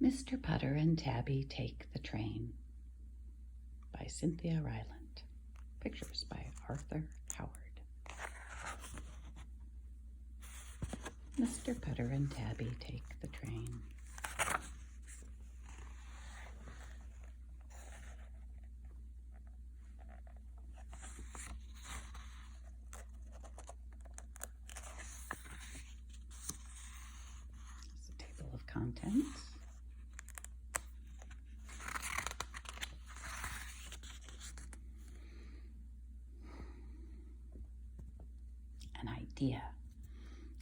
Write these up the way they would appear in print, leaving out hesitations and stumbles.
Mr. Putter and Tabby Take the Train by Cynthia Ryland. Pictures by Arthur Howard. Mr. Putter and Tabby take the train. It's a table of contents. An idea.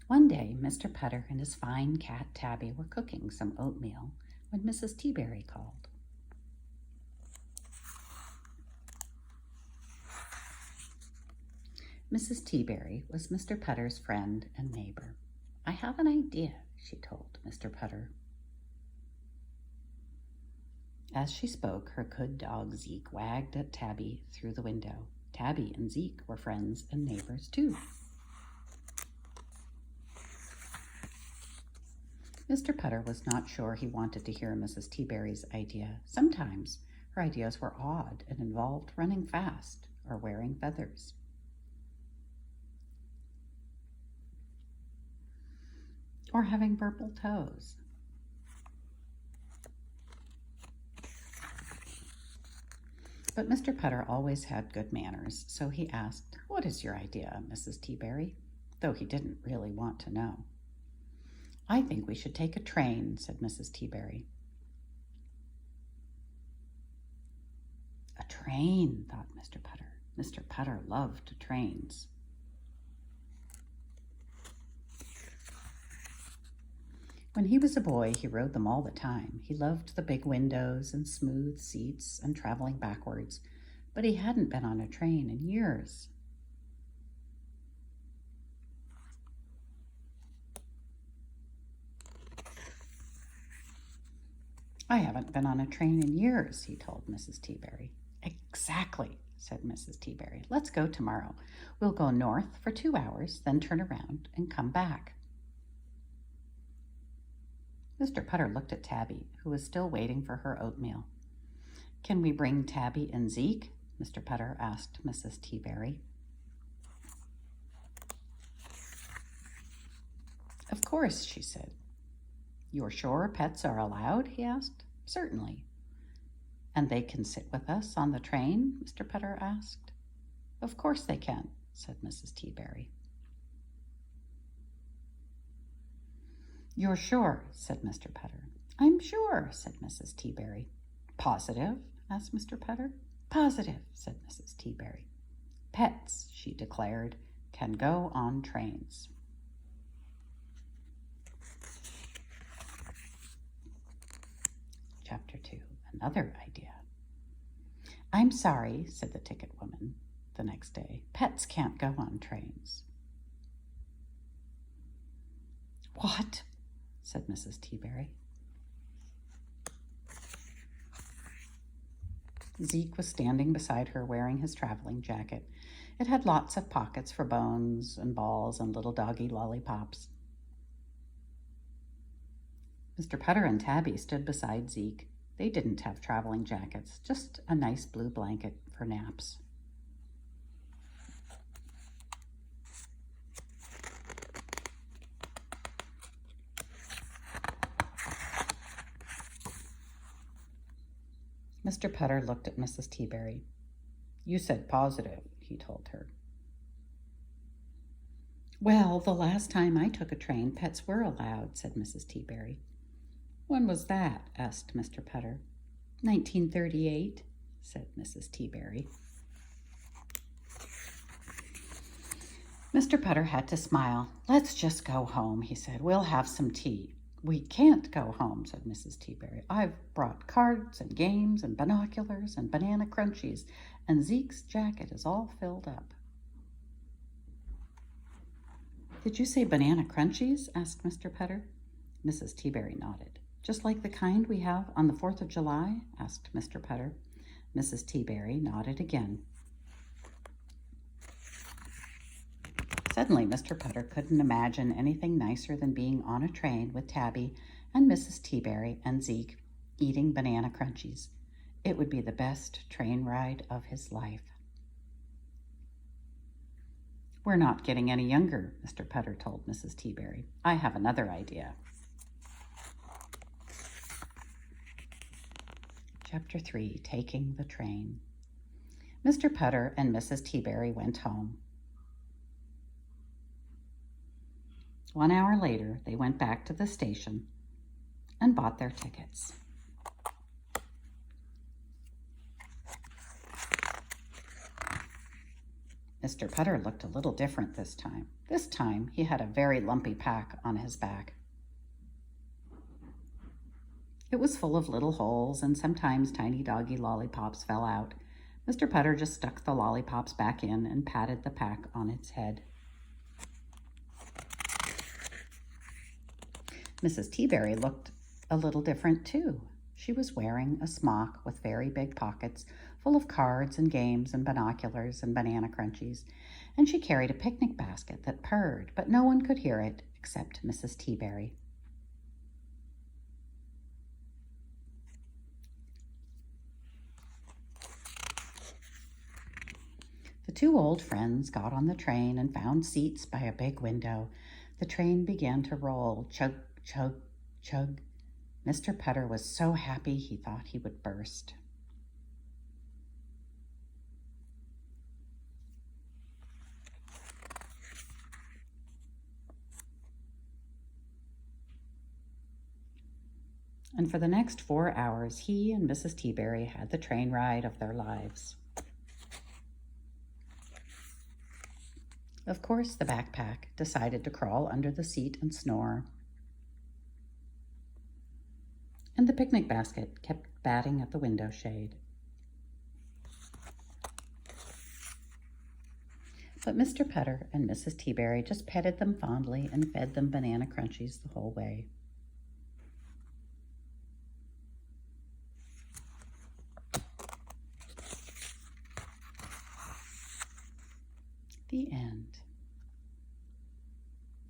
One day, Mr. Putter and his fine cat Tabby were cooking some oatmeal when Mrs. Teaberry called. Mrs. Teaberry was Mr. Putter's friend and neighbor. "I have an idea," she told Mr. Putter. As she spoke, her good dog Zeke wagged at Tabby through the window. Tabby and Zeke were friends and neighbors too. Mr. Putter was not sure he wanted to hear Mrs. Teaberry's idea. Sometimes her ideas were odd and involved running fast or wearing feathers. Or having purple toes. But Mr. Putter always had good manners, so he asked, "What is your idea, Mrs. Teaberry?" though he didn't really want to know. "I think we should take a train," said Mrs. Teaberry. A train, thought Mr. Putter. Mr. Putter loved trains. When he was a boy, he rode them all the time. He loved the big windows and smooth seats and traveling backwards, but he hadn't been on a train in years. "I haven't been on a train in years," he told Mrs. Teaberry. "Exactly," said Mrs. Teaberry. "Let's go tomorrow. We'll go north for 2 hours, then turn around and come back." Mr. Putter looked at Tabby, who was still waiting for her oatmeal. "Can we bring Tabby and Zeke?" Mr. Putter asked Mrs. Teaberry. "Of course," she said. "You're sure pets are allowed?" he asked. "Certainly." "And they can sit with us on the train?" Mr. Putter asked. "Of course they can," said Mrs. Teaberry. "You're sure?" said Mr. Putter. "I'm sure," said Mrs. Teaberry. "Positive?" asked Mr. Putter. "Positive," said Mrs. Teaberry. "Pets," she declared, "can go on trains." Chapter 2, Another Idea. "I'm sorry," said the ticket woman the next day. "Pets can't go on trains." "What?" said Mrs. Teaberry. Zeke was standing beside her wearing his traveling jacket. It had lots of pockets for bones and balls and little doggy lollipops. Mr. Putter and Tabby stood beside Zeke. They didn't have traveling jackets, just a nice blue blanket for naps. Mr. Putter looked at Mrs. Teaberry. "You said positive," he told her. "Well, the last time I took a train, pets were allowed," said Mrs. Teaberry. "When was that?" asked Mr. Putter. 1938, said Mrs. Teaberry. Mr. Putter had to smile. "Let's just go home," he said. "We'll have some tea." "We can't go home," said Mrs. Teaberry. "I've brought cards and games and binoculars and banana crunchies, and Zeke's jacket is all filled up." "Did you say banana crunchies?" asked Mr. Putter. Mrs. Teaberry nodded. "Just like the kind we have on the 4th of July?" asked Mr. Putter. Mrs. Teaberry nodded again. Suddenly, Mr. Putter couldn't imagine anything nicer than being on a train with Tabby and Mrs. Teaberry and Zeke eating banana crunchies. It would be the best train ride of his life. "We're not getting any younger," Mr. Putter told Mrs. Teaberry. "I have another idea." Chapter 3, Taking the Train. Mr. Putter and Mrs. Teaberry went home. 1 hour later, they went back to the station and bought their tickets. Mr. Putter looked a little different this time. This time, he had a very lumpy pack on his back. It was full of little holes, and sometimes tiny doggy lollipops fell out. Mr. Putter just stuck the lollipops back in and patted the pack on its head. Mrs. Teaberry looked a little different too. She was wearing a smock with very big pockets full of cards and games and binoculars and banana crunchies, and she carried a picnic basket that purred, but no one could hear it except Mrs. Teaberry. The two old friends got on the train and found seats by a big window. The train began to roll, chug, chug, chug. Mr. Putter was so happy he thought he would burst. And for the next 4 hours, he and Mrs. Teaberry had the train ride of their lives. Of course, the backpack decided to crawl under the seat and snore. And the picnic basket kept batting at the window shade. But Mr. Putter and Mrs. Teaberry just petted them fondly and fed them banana crunchies the whole way. The end.